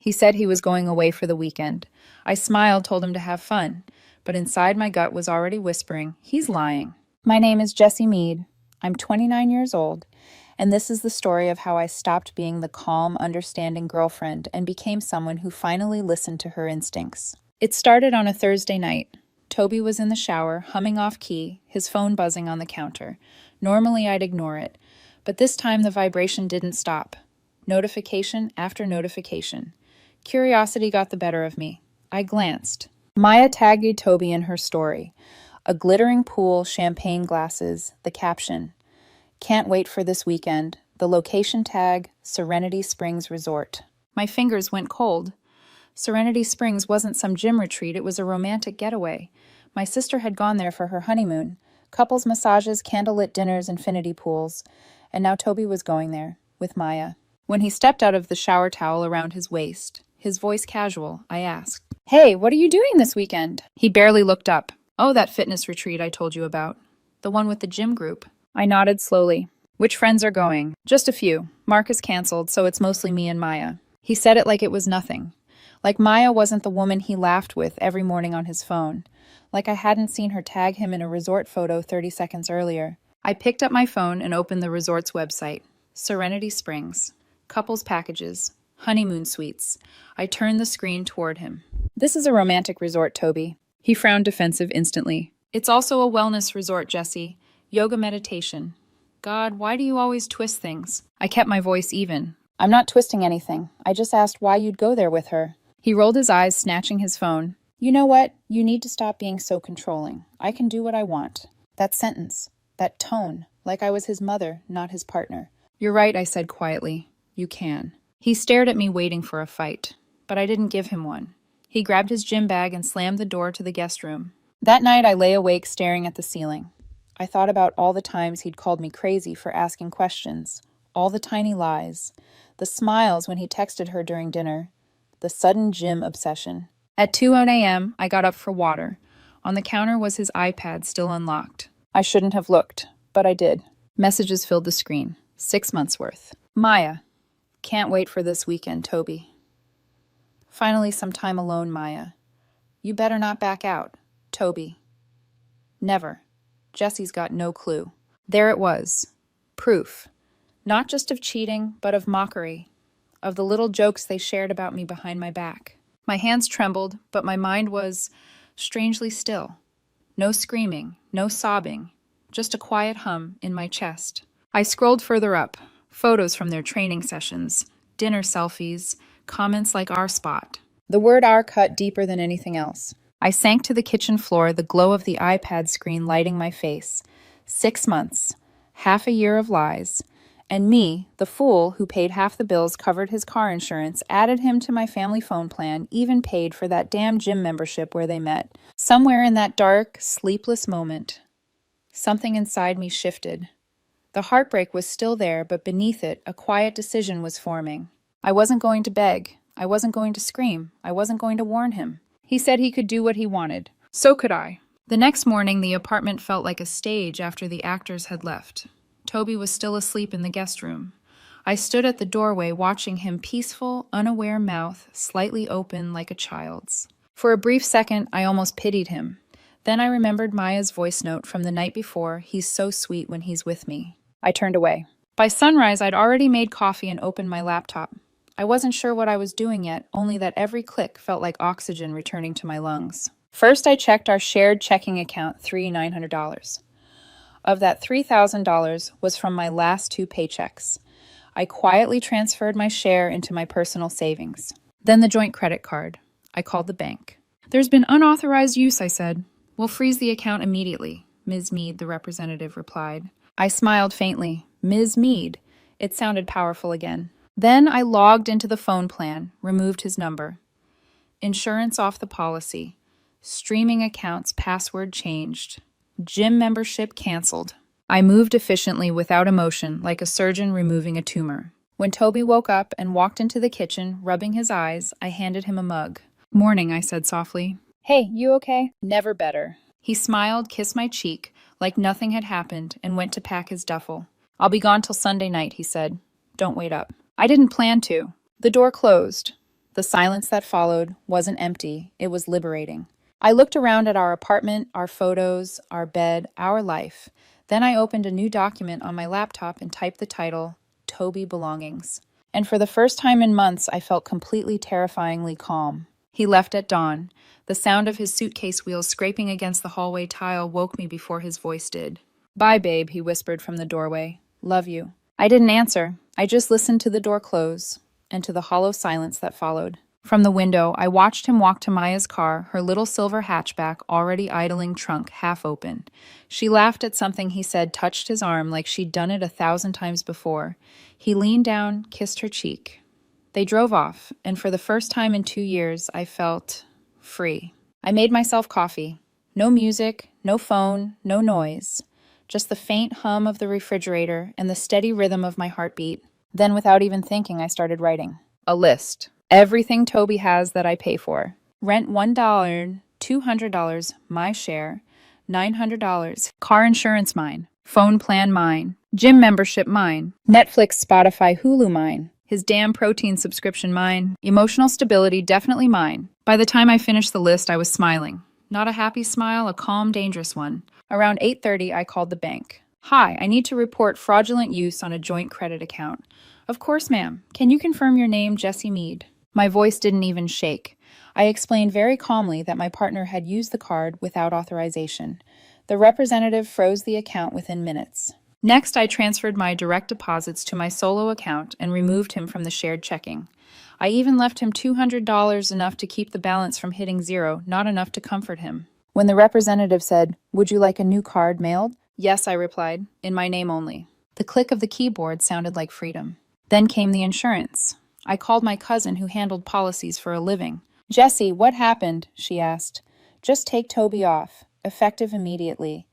He said he was going away for the weekend. I smiled, told him to have fun, but inside my gut was already whispering, he's lying. My name is Jessie Mead. I'm 29 years old, and this is the story of how I stopped being the calm, understanding girlfriend and became someone who finally listened to her instincts. It started on a Thursday night. Toby was in the shower, humming off key, his phone buzzing on the counter. Normally I'd ignore it, but this time the vibration didn't stop. Notification after notification. Curiosity got the better of me. I glanced. Maya tagged Toby in her story. A glittering pool, champagne glasses, the caption, "Can't wait for this weekend." The location tag, Serenity Springs Resort. My fingers went cold. Serenity Springs wasn't some gym retreat, it was a romantic getaway. My sister had gone there for her honeymoon. Couples massages, candlelit dinners, infinity pools. And now Toby was going there, with Maya. When he stepped out of the shower towel around his waist, his voice casual, I asked, "Hey, what are you doing this weekend?" He barely looked up. "Oh, that fitness retreat I told you about. The one with the gym group." I nodded slowly. "Which friends are going?" "Just a few. Mark is canceled, so it's mostly me and Maya." He said it like it was nothing. Like Maya wasn't the woman he laughed with every morning on his phone. Like I hadn't seen her tag him in a resort photo 30 seconds earlier. I picked up my phone and opened the resort's website. Serenity Springs. Couples packages. Honeymoon suites. I turned the screen toward him. "This is a romantic resort, Toby." He frowned defensive instantly. "It's also a wellness resort, Jessie. Yoga meditation." God, why do you always twist things? I kept my voice even. "I'm not twisting anything. I just asked why you'd go there with her." He rolled his eyes, snatching his phone. "You know what? You need to stop being so controlling. I can do what I want." That sentence, that tone, like I was his mother, not his partner. "You're right," I said quietly. "You can." He stared at me, waiting for a fight. But I didn't give him one. He grabbed his gym bag and slammed the door to the guest room. That night I lay awake staring at the ceiling. I thought about all the times he'd called me crazy for asking questions, all the tiny lies, the smiles when he texted her during dinner, the sudden gym obsession. At 2 a.m., I got up for water. On the counter was his iPad, still unlocked. I shouldn't have looked, but I did. Messages filled the screen. 6 months worth. Maya. Can't wait for this weekend, Toby. Finally, some time alone, Maya. You better not back out. Toby. Never. Jessie's got no clue. There it was. Proof. Not just of cheating, but of mockery. Of the little jokes they shared about me behind my back. My hands trembled, but my mind was strangely still. No screaming, no sobbing, just a quiet hum in my chest. I scrolled further up. Photos from their training sessions, dinner selfies, comments like "our spot." The word "our" cut deeper than anything else. I sank to the kitchen floor, the glow of the iPad screen lighting my face. 6 months, half a year of lies. And me, the fool who paid half the bills, covered his car insurance, added him to my family phone plan, even paid for that damn gym membership where they met. Somewhere in that dark, sleepless moment, something inside me shifted. The heartbreak was still there, but beneath it, a quiet decision was forming. I wasn't going to beg. I wasn't going to scream. I wasn't going to warn him. He said he could do what he wanted. So could I. The next morning, the apartment felt like a stage after the actors had left. Toby was still asleep in the guest room. I stood at the doorway watching him, peaceful, unaware mouth, slightly open like a child's. For a brief second, I almost pitied him. Then I remembered Maya's voice note from the night before, "He's so sweet when he's with me." I turned away. By sunrise, I'd already made coffee and opened my laptop. I wasn't sure what I was doing yet, only that every click felt like oxygen returning to my lungs. First, I checked our shared checking account, $3,900. Of that, $3,000 was from my last 2 paychecks. I quietly transferred my share into my personal savings. Then the joint credit card. I called the bank. "There's been unauthorized use," I said. "We'll freeze the account immediately," Ms. Mead, the representative, replied. I smiled faintly. Ms. Mead. It sounded powerful again. Then I logged into the phone plan, removed his number. Insurance off the policy. Streaming accounts password changed. Gym membership canceled. I moved efficiently without emotion, like a surgeon removing a tumor. When Toby woke up and walked into the kitchen, rubbing his eyes, I handed him a mug. "Morning," I said softly. "Hey, you okay?" "Never better." He smiled, kissed my cheek, like nothing had happened, and went to pack his duffel. "I'll be gone till Sunday night," he said. "Don't wait up." I didn't plan to. The door closed. The silence that followed wasn't empty, it was liberating. I looked around at our apartment, our photos, our bed, our life. Then I opened a new document on my laptop and typed the title, Toby Belongings. And for the first time in months, I felt completely terrifyingly calm. He left at dawn. The sound of his suitcase wheels scraping against the hallway tile woke me before his voice did. "Bye, babe," he whispered from the doorway. "Love you." I didn't answer. I just listened to the door close and to the hollow silence that followed. From the window, I watched him walk to Maya's car, her little silver hatchback already idling trunk half open. She laughed at something he said touched his arm like she'd done it 1,000 times before. He leaned down, kissed her cheek. They drove off, and for the first time in 2 years, I felt free. I made myself coffee. No music, no phone, no noise. Just the faint hum of the refrigerator and the steady rhythm of my heartbeat. Then, without even thinking, I started writing. A list. Everything Toby has that I pay for. Rent $1, $200, my share, $900. Car insurance mine. Phone plan mine. Gym membership mine. Netflix, Spotify, Hulu mine. His damn protein subscription mine. Emotional stability definitely mine. By the time I finished the list, I was smiling. Not a happy smile, a calm, dangerous one. Around 8:30, I called the bank. "Hi, I need to report fraudulent use on a joint credit account." "Of course, ma'am. Can you confirm your name, Jessie Mead?" My voice didn't even shake. I explained very calmly that my partner had used the card without authorization. The representative froze the account within minutes. Next, I transferred my direct deposits to my solo account and removed him from the shared checking. I even left him $200, enough to keep the balance from hitting zero, not enough to comfort him. When the representative said, "Would you like a new card mailed?" "Yes," I replied, "in my name only." The click of the keyboard sounded like freedom. Then came the insurance. I called my cousin who handled policies for a living. "Jessie, what happened?" she asked. "Just take Toby off. Effective immediately."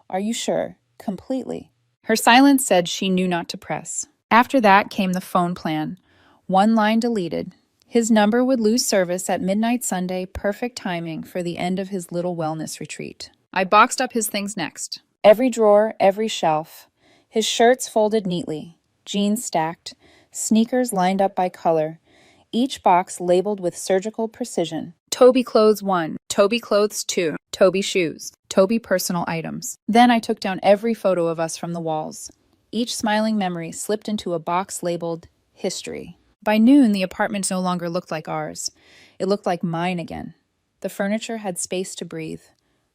"Are you sure? Completely?" Her silence said she knew not to press. After that came the phone plan. One line deleted. His number would lose service at midnight Sunday, perfect timing for the end of his little wellness retreat. I boxed up his things next. Every drawer, every shelf. His shirts folded neatly, jeans stacked, sneakers lined up by color, each box labeled with surgical precision. Toby clothes 1, Toby clothes 2, Toby shoes, Toby personal items. Then I took down every photo of us from the walls. Each smiling memory slipped into a box labeled history. By noon, the apartment no longer looked like ours. It looked like mine again. The furniture had space to breathe.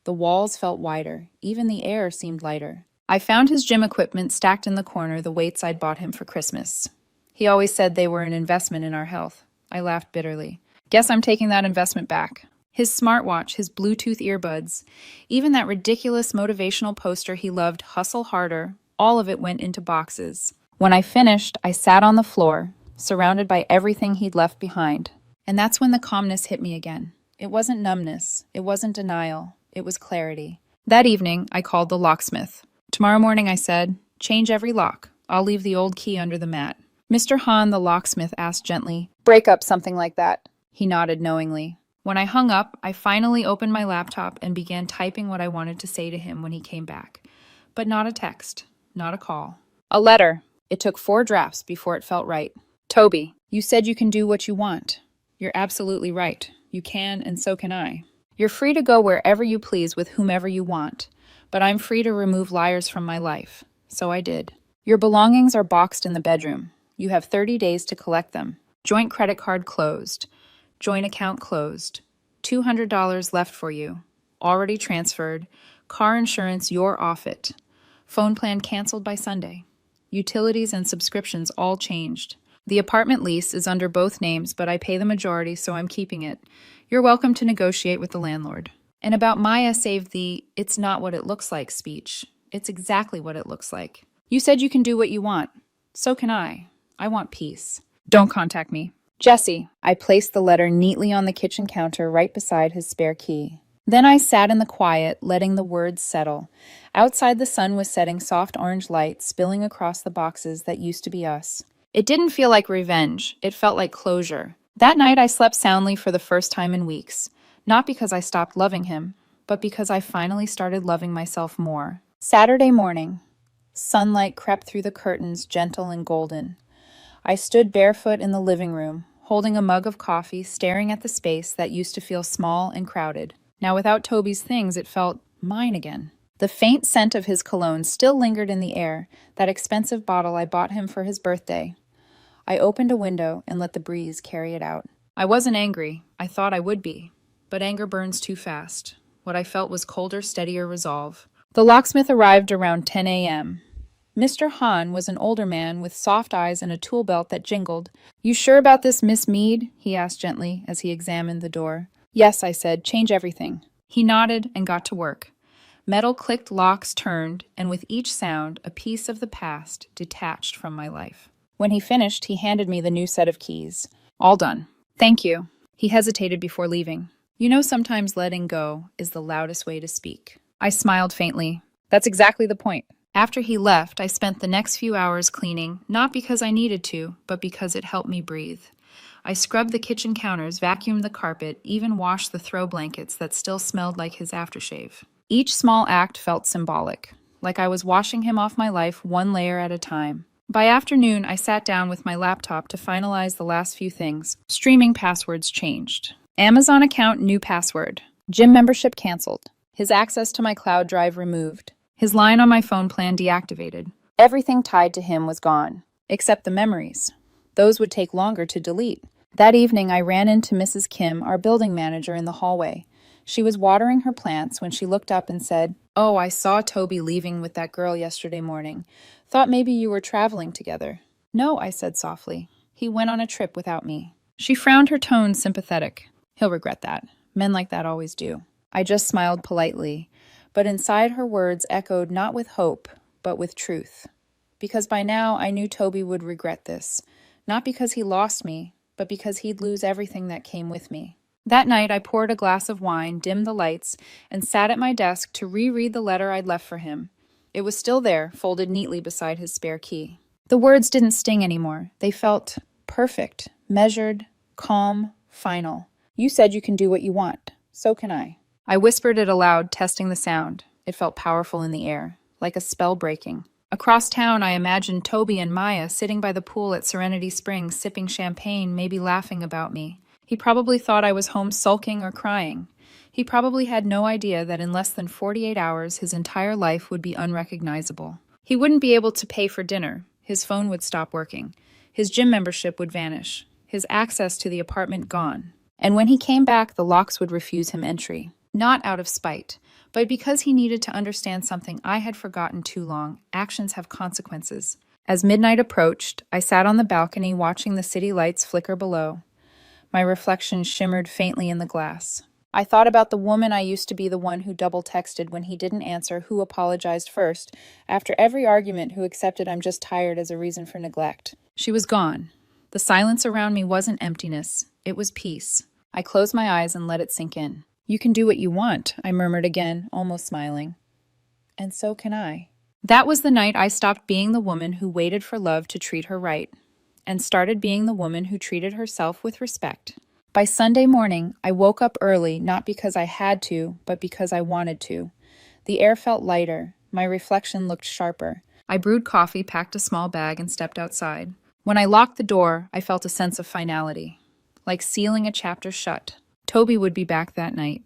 The walls felt wider. Even the air seemed lighter. I found his gym equipment stacked in the corner, the weights I'd bought him for Christmas. He always said they were an investment in our health. I laughed bitterly. Guess I'm taking that investment back. His smartwatch, his Bluetooth earbuds, even that ridiculous motivational poster he loved, Hustle Harder, all of it went into boxes. When I finished, I sat on the floor, surrounded by everything he'd left behind. And that's when the calmness hit me again. It wasn't numbness. It wasn't denial. It was clarity. That evening, I called the locksmith. "Tomorrow morning," I said, "change every lock. I'll leave the old key under the mat." Mr. Hahn, the locksmith, asked gently, "Break up something like that." He nodded knowingly. When I hung up, I finally opened my laptop and began typing what I wanted to say to him when he came back. But not a text, not a call. A letter. It took 4 drafts before it felt right. "Toby, you said you can do what you want. You're absolutely right. You can, and so can I. You're free to go wherever you please with whomever you want, but I'm free to remove liars from my life. So I did. Your belongings are boxed in the bedroom. You have 30 days to collect them. Joint credit card closed. Joint account closed. $200 left for you. Already transferred. Car insurance, you're off it. Phone plan canceled by Sunday. Utilities and subscriptions all changed. The apartment lease is under both names, but I pay the majority, so I'm keeping it. You're welcome to negotiate with the landlord." And about Maya saved the "it's not what it looks like" speech. It's exactly what it looks like. You said you can do what you want. So can I. I want peace. Don't contact me. Jessie. I placed the letter neatly on the kitchen counter right beside his spare key. Then I sat in the quiet, letting the words settle. Outside, the sun was setting soft orange light, spilling across the boxes that used to be us. It didn't feel like revenge. It felt like closure. That night, I slept soundly for the first time in weeks. Not because I stopped loving him, but because I finally started loving myself more. Saturday morning. Sunlight crept through the curtains, gentle and golden. I stood barefoot in the living room, holding a mug of coffee, staring at the space that used to feel small and crowded. Now without Toby's things, it felt mine again. The faint scent of his cologne still lingered in the air, that expensive bottle I bought him for his birthday. I opened a window and let the breeze carry it out. I wasn't angry. I thought I would be. But anger burns too fast. What I felt was colder, steadier resolve. The locksmith arrived around 10 a.m. Mr. Hahn was an older man with soft eyes and a tool belt that jingled. "You sure about this, Miss Mead?" he asked gently as he examined the door. "Yes," I said. "Change everything." He nodded and got to work. Metal clicked, locks turned, and with each sound, a piece of the past detached from my life. When he finished, he handed me the new set of keys. "All done." "Thank you." He hesitated before leaving. "You know, sometimes letting go is the loudest way to speak." I smiled faintly. "That's exactly the point." After he left, I spent the next few hours cleaning, not because I needed to, but because it helped me breathe. I scrubbed the kitchen counters, vacuumed the carpet, even washed the throw blankets that still smelled like his aftershave. Each small act felt symbolic, like I was washing him off my life one layer at a time. By afternoon, I sat down with my laptop to finalize the last few things. Streaming passwords changed. Amazon account new password. Gym membership canceled. His access to my cloud drive removed. His line on my phone plan deactivated. Everything tied to him was gone, except the memories. Those would take longer to delete. That evening, I ran into Mrs. Kim, our building manager, in the hallway. She was watering her plants when she looked up and said, "Oh, I saw Toby leaving with that girl yesterday morning. Thought maybe you were traveling together." "No," I said softly. "He went on a trip without me." She frowned, her tone sympathetic. "He'll regret that. Men like that always do." I just smiled politely, but inside her words echoed not with hope, but with truth. Because by now I knew Toby would regret this, not because he lost me, but because he'd lose everything that came with me. That night I poured a glass of wine, dimmed the lights, and sat at my desk to reread the letter I'd left for him. It was still there, folded neatly beside his spare key. The words didn't sting anymore. They felt perfect, measured, calm, final. "You said you can do what you want. So can I." I whispered it aloud, testing the sound. It felt powerful in the air, like a spell breaking. Across town, I imagined Toby and Maya sitting by the pool at Serenity Springs, sipping champagne, maybe laughing about me. He probably thought I was home sulking or crying. He probably had no idea that in less than 48 hours, his entire life would be unrecognizable. He wouldn't be able to pay for dinner. His phone would stop working. His gym membership would vanish. His access to the apartment gone. And when he came back, the locks would refuse him entry. Not out of spite, but because he needed to understand something I had forgotten too long. Actions have consequences. As midnight approached, I sat on the balcony watching the city lights flicker below. My reflection shimmered faintly in the glass. I thought about the woman I used to be, the one who double-texted when he didn't answer, who apologized first, after every argument, who accepted "I'm just tired" as a reason for neglect. She was gone. The silence around me wasn't emptiness. It was peace. I closed my eyes and let it sink in. "You can do what you want," I murmured again, almost smiling. "And so can I." That was the night I stopped being the woman who waited for love to treat her right, and started being the woman who treated herself with respect. By Sunday morning, I woke up early, not because I had to, but because I wanted to. The air felt lighter. My reflection looked sharper. I brewed coffee, packed a small bag, and stepped outside. When I locked the door, I felt a sense of finality, like sealing a chapter shut. Toby would be back that night,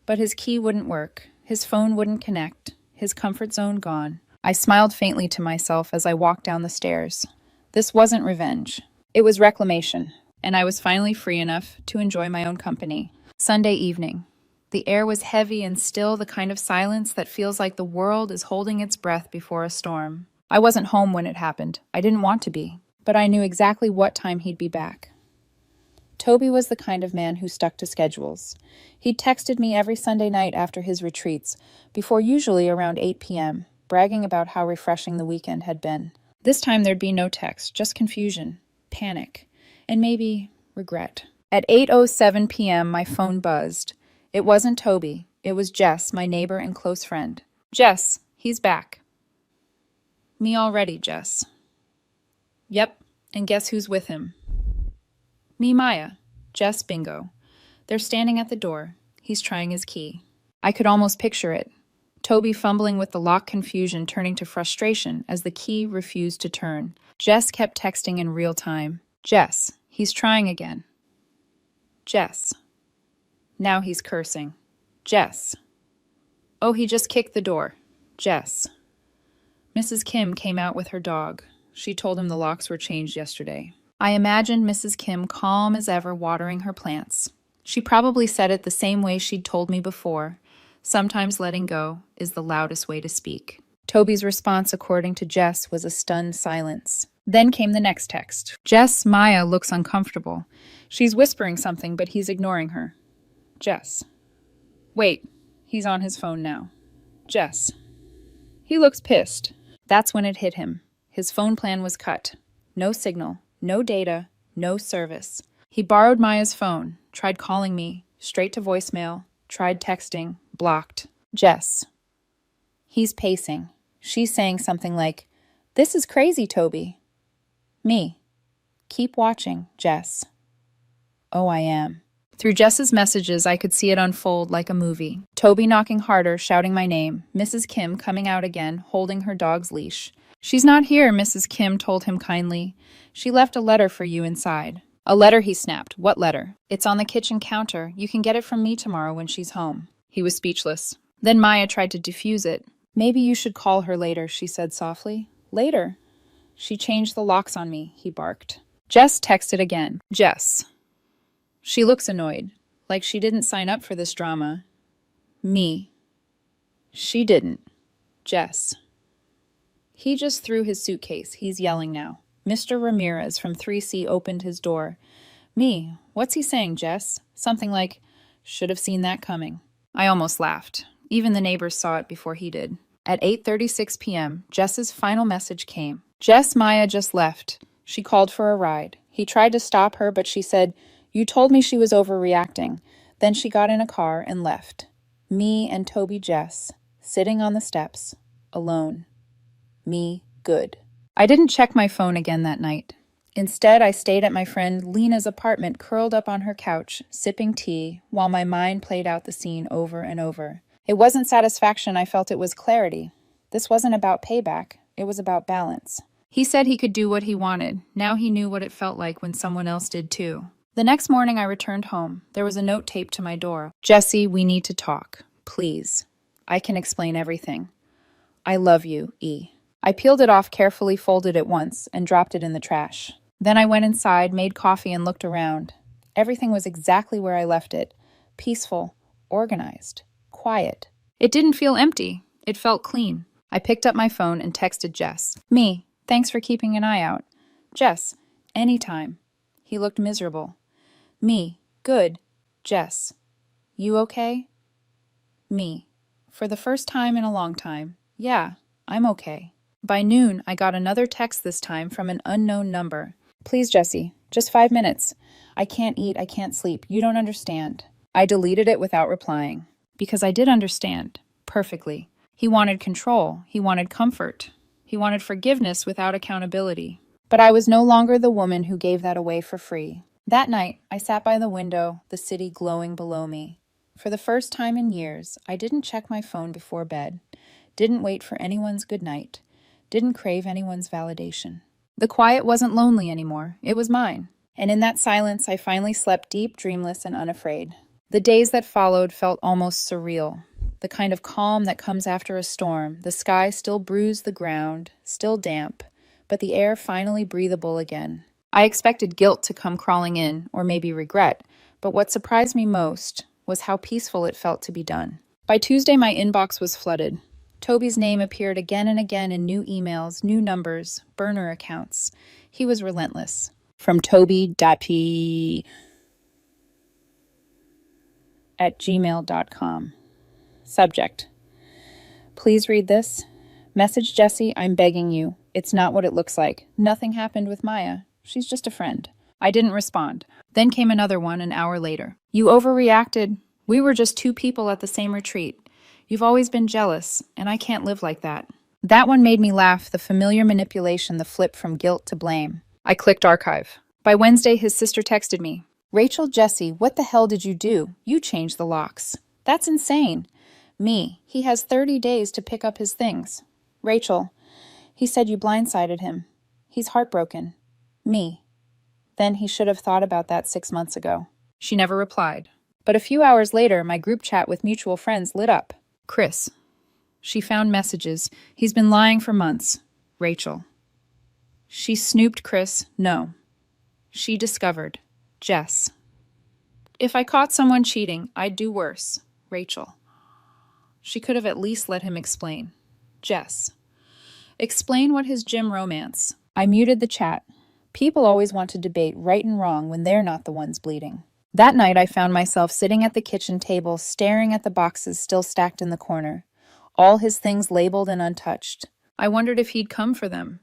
but his key wouldn't work. His phone wouldn't connect. His comfort zone gone. I smiled faintly to myself as I walked down the stairs. This wasn't revenge. It was reclamation, and I was finally free enough to enjoy my own company. Sunday evening. The air was heavy and still, the kind of silence that feels like the world is holding its breath before a storm. I wasn't home when it happened. I didn't want to be, but I knew exactly what time he'd be back. Toby was the kind of man who stuck to schedules. He'd texted me every Sunday night after his retreats, before usually around 8 p.m., bragging about how refreshing the weekend had been. This time there'd be no text, just confusion, panic, and maybe regret. At 8:07 p.m., my phone buzzed. It wasn't Toby. It was Jess, my neighbor and close friend. "Jess, he's back." "Me already, Jess." "Yep, and guess who's with him?" "Me, Maya." "Jess, bingo." They're standing at the door. He's trying his key. I could almost picture it. Toby fumbling with the lock, confusion turning to frustration as the key refused to turn. Jess kept texting in real time. "Jess, he's trying again." Jess. Now he's cursing. Jess. Oh, he just kicked the door. Jess. Mrs. Kim came out with her dog. She told him the locks were changed yesterday. I imagined Mrs. Kim calm as ever watering her plants. She probably said it the same way she'd told me before. Sometimes letting go is the loudest way to speak. Toby's response, according to Jess, was a stunned silence. Then came the next text. Jess, Maya looks uncomfortable. She's whispering something, but he's ignoring her. Jess. Wait, he's on his phone now. Jess. He looks pissed. That's when it hit him. His phone plan was cut. No signal, no data, no service. He borrowed Maya's phone, tried calling me, straight to voicemail, tried texting, blocked. Jess. He's pacing. She's saying something like, "This is crazy, Toby." Me. "Keep watching, Jess." Oh, I am. Through Jess's messages, I could see it unfold like a movie. Toby knocking harder, shouting my name. Mrs. Kim coming out again, holding her dog's leash. "She's not here," Mrs. Kim told him kindly. "She left a letter for you inside." "A letter," he snapped. "What letter?" "It's on the kitchen counter. You can get it from me tomorrow when she's home." He was speechless. Then Maya tried to defuse it. "Maybe you should call her later," she said softly. "Later?" "She changed the locks on me," he barked. Jess texted again. Jess. She looks annoyed, like she didn't sign up for this drama. Me. She didn't. Jess. He just threw his suitcase. He's yelling now. Mr. Ramirez from 3C opened his door. Me. What's he saying, Jess? Something like, "Should have seen that coming." I almost laughed. Even the neighbors saw it before he did. At 8:36 p.m., Jess's final message came. Jess, Maya just left. She called for a ride. He tried to stop her, but she said, "You told me she was overreacting." Then she got in a car and left. Me and Toby Jess, sitting on the steps, alone. Me, good. I didn't check my phone again that night. Instead, I stayed at my friend Lena's apartment, curled up on her couch, sipping tea, while my mind played out the scene over and over. It wasn't satisfaction, I felt it was clarity. This wasn't about payback, it was about balance. He said he could do what he wanted. Now he knew what it felt like when someone else did too. The next morning I returned home. There was a note taped to my door. "Jesse, we need to talk. Please. I can explain everything. I love you, E." I peeled it off carefully, folded it once, and dropped it in the trash. Then I went inside, made coffee, and looked around. Everything was exactly where I left it. Peaceful, organized, quiet. It didn't feel empty. It felt clean. I picked up my phone and texted Jess. Me, thanks for keeping an eye out. Jess, anytime. He looked miserable. Me, good. Jess, you okay? Me, for the first time in a long time. Yeah, I'm okay. By noon, I got another text this time from an unknown number. "Please, Jesse, just 5 minutes. I can't eat, I can't sleep. You don't understand." I deleted it without replying. Because I did understand. Perfectly. He wanted control. He wanted comfort. He wanted forgiveness without accountability. But I was no longer the woman who gave that away for free. That night, I sat by the window, the city glowing below me. For the first time in years, I didn't check my phone before bed. Didn't wait for anyone's good night. Didn't crave anyone's validation. The quiet wasn't lonely anymore. It was mine. And in that silence, I finally slept deep, dreamless, and unafraid. The days that followed felt almost surreal. The kind of calm that comes after a storm. The sky still bruised the ground, still damp, but the air finally breathable again. I expected guilt to come crawling in, or maybe regret, but what surprised me most was how peaceful it felt to be done. By Tuesday, my inbox was flooded. Toby's name appeared again and again in new emails, new numbers, burner accounts. He was relentless. From toby.p@gmail.com. Subject: Please read this. Message Jesse, I'm begging you. It's not what it looks like. Nothing happened with Maya. She's just a friend. I didn't respond. Then came another one an hour later. You overreacted. We were just two people at the same retreat. You've always been jealous, and I can't live like that. That one made me laugh, the familiar manipulation, the flip from guilt to blame. I clicked archive. By Wednesday, his sister texted me. Rachel, Jesse, what the hell did you do? You changed the locks. That's insane. Me, he has 30 days to pick up his things. Rachel, he said you blindsided him. He's heartbroken. Me, then he should have thought about that 6 months ago. She never replied. But a few hours later, my group chat with mutual friends lit up. Chris. She found messages. He's been lying for months. Rachel. She snooped Chris. No. She discovered. Jess. If I caught someone cheating, I'd do worse. Rachel. She could have at least let him explain. Jess. Explain what his gym romance. I muted the chat. People always want to debate right and wrong when they're not the ones bleeding. That night, I found myself sitting at the kitchen table, staring at the boxes still stacked in the corner. All his things labeled and untouched. I wondered if he'd come for them,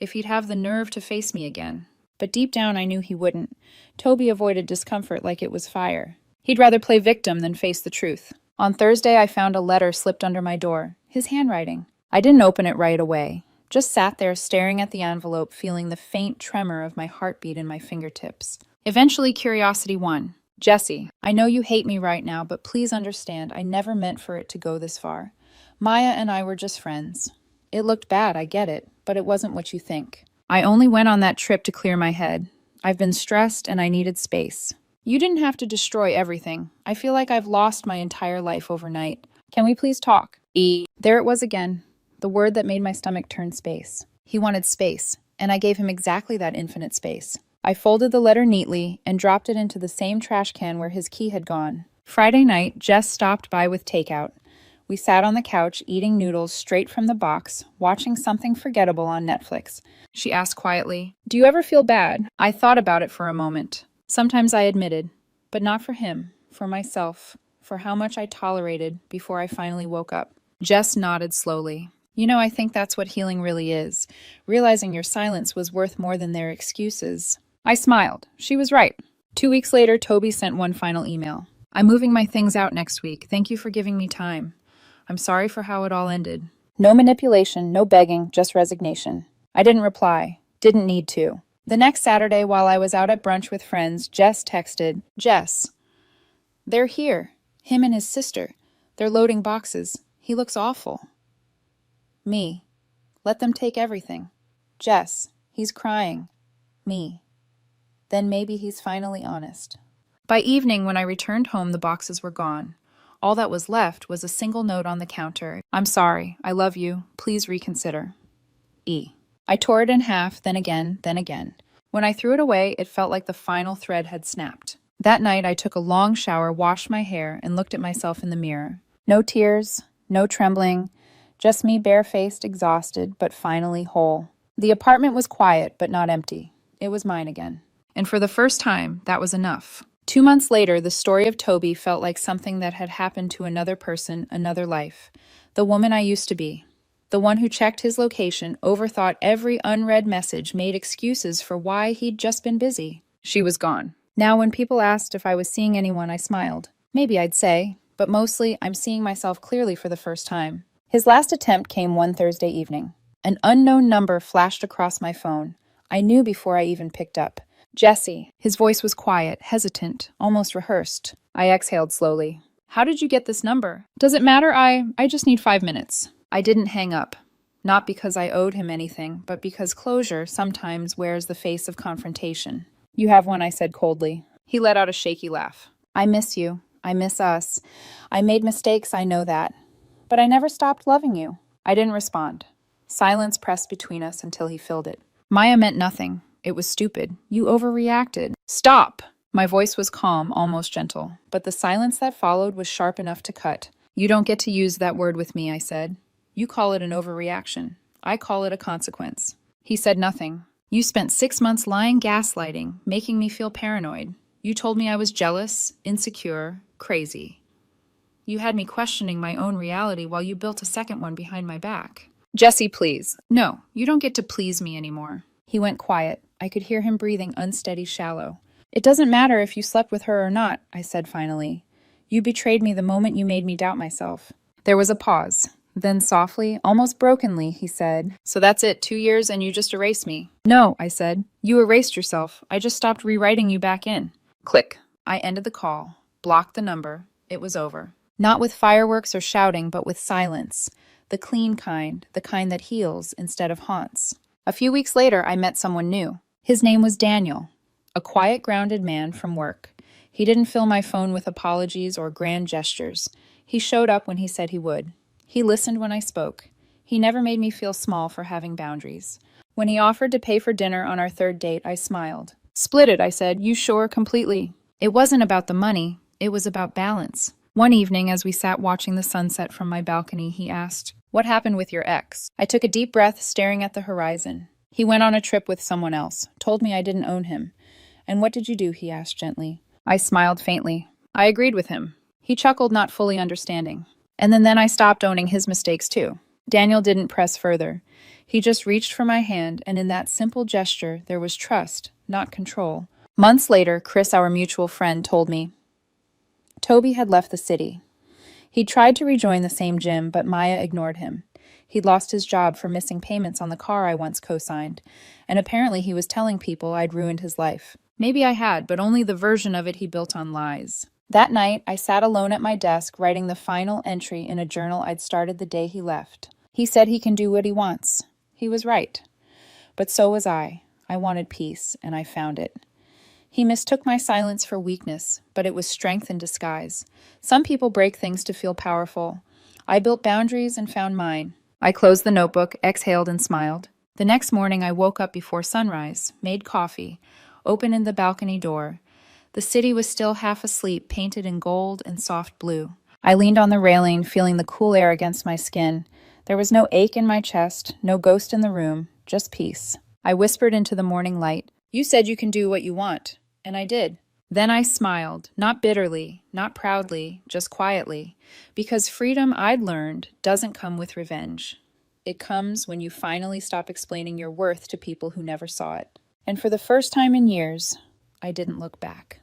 if he'd have the nerve to face me again. But deep down, I knew he wouldn't. Toby avoided discomfort like it was fire. He'd rather play victim than face the truth. On Thursday, I found a letter slipped under my door, his handwriting. I didn't open it right away, just sat there staring at the envelope, feeling the faint tremor of my heartbeat in my fingertips. Eventually, curiosity won. Jesse, I know you hate me right now, but please understand, I never meant for it to go this far. Maya and I were just friends. It looked bad, I get it, but it wasn't what you think. I only went on that trip to clear my head. I've been stressed and I needed space. You didn't have to destroy everything. I feel like I've lost my entire life overnight. Can we please talk? There it was again, the word that made my stomach turn space. He wanted space, and I gave him exactly that infinite space. I folded the letter neatly and dropped it into the same trash can where his key had gone. Friday night, Jess stopped by with takeout. We sat on the couch eating noodles straight from the box, watching something forgettable on Netflix. She asked quietly, "Do you ever feel bad?" I thought about it for a moment. Sometimes I admitted, but not for him, for myself, for how much I tolerated before I finally woke up. Jess nodded slowly. You know, I think that's what healing really is, realizing your silence was worth more than their excuses. I smiled. She was right. 2 weeks later, Toby sent one final email. I'm moving my things out next week. Thank you for giving me time. I'm sorry for how it all ended. No manipulation, no begging, just resignation. I didn't reply. Didn't need to. The next Saturday, while I was out at brunch with friends, Jess texted, Jess. They're here. Him and his sister. They're loading boxes. He looks awful. Me. Let them take everything. Jess. He's crying. Me. Then maybe he's finally honest. By evening, when I returned home, the boxes were gone. All that was left was a single note on the counter. I'm sorry. I love you. Please reconsider. E. I tore it in half, then again, then again. When I threw it away, it felt like the final thread had snapped. That night, I took a long shower, washed my hair, and looked at myself in the mirror. No tears, no trembling, just me barefaced, exhausted, but finally whole. The apartment was quiet, but not empty. It was mine again. And for the first time, that was enough. 2 months later, the story of Toby felt like something that had happened to another person, another life. The woman I used to be. The one who checked his location, overthought every unread message, made excuses for why he'd just been busy. She was gone. Now, when people asked if I was seeing anyone, I smiled. Maybe I'd say, but mostly I'm seeing myself clearly for the first time. His last attempt came one Thursday evening. An unknown number flashed across my phone. I knew before I even picked up. Jesse. His voice was quiet, hesitant, almost rehearsed. I exhaled slowly. How did you get this number? Does it matter? I just need 5 minutes. I didn't hang up. Not because I owed him anything, but because closure sometimes wears the face of confrontation. You have one, I said coldly. He let out a shaky laugh. I miss you. I miss us. I made mistakes, I know that. But I never stopped loving you. I didn't respond. Silence pressed between us until he filled it. Maya meant nothing. It was stupid. You overreacted. Stop! My voice was calm, almost gentle, but the silence that followed was sharp enough to cut. You don't get to use that word with me, I said. You call it an overreaction. I call it a consequence. He said nothing. You spent 6 months lying gaslighting, making me feel paranoid. You told me I was jealous, insecure, crazy. You had me questioning my own reality while you built a second one behind my back. Jesse, please. No, you don't get to please me anymore. He went quiet. I could hear him breathing unsteady, shallow. It doesn't matter if you slept with her or not, I said finally. You betrayed me the moment you made me doubt myself. There was a pause. Then softly, almost brokenly, he said, So that's it, 2 years and you just erased me. No, I said. You erased yourself. I just stopped rewriting you back in. Click. I ended the call, blocked the number. It was over. Not with fireworks or shouting, but with silence. The clean kind, the kind that heals instead of haunts. A few weeks later, I met someone new. His name was Daniel, a quiet, grounded man from work. He didn't fill my phone with apologies or grand gestures. He showed up when he said he would. He listened when I spoke. He never made me feel small for having boundaries. When he offered to pay for dinner on our third date, I smiled. "Split it," I said. "You sure, completely." It wasn't about the money. It was about balance. One evening, as we sat watching the sunset from my balcony, he asked, "What happened with your ex?" I took a deep breath, staring at the horizon. "He went on a trip with someone else, told me I didn't own him." "And what did you do?" he asked gently. I smiled faintly. I agreed with him. He chuckled, not fully understanding. And then I stopped owning his mistakes too. Daniel didn't press further. He just reached for my hand, and in that simple gesture, there was trust, not control. Months later, Chris, our mutual friend, told me Toby had left the city. He tried to rejoin the same gym, but Maya ignored him. He'd lost his job for missing payments on the car I once co-signed, and apparently he was telling people I'd ruined his life. Maybe I had, but only the version of it he built on lies. That night, I sat alone at my desk writing the final entry in a journal I'd started the day he left. He said he can do what he wants. He was right. But so was I. I wanted peace, and I found it. He mistook my silence for weakness, but it was strength in disguise. Some people break things to feel powerful. I built boundaries and found mine. I closed the notebook, exhaled, and smiled. The next morning, I woke up before sunrise, made coffee, opened the balcony door. The city was still half asleep, painted in gold and soft blue. I leaned on the railing, feeling the cool air against my skin. There was no ache in my chest, no ghost in the room, just peace. I whispered into the morning light, "You said you can do what you want." And I did. Then I smiled, not bitterly, not proudly, just quietly, because freedom, I'd learned, doesn't come with revenge. It comes when you finally stop explaining your worth to people who never saw it. And for the first time in years, I didn't look back.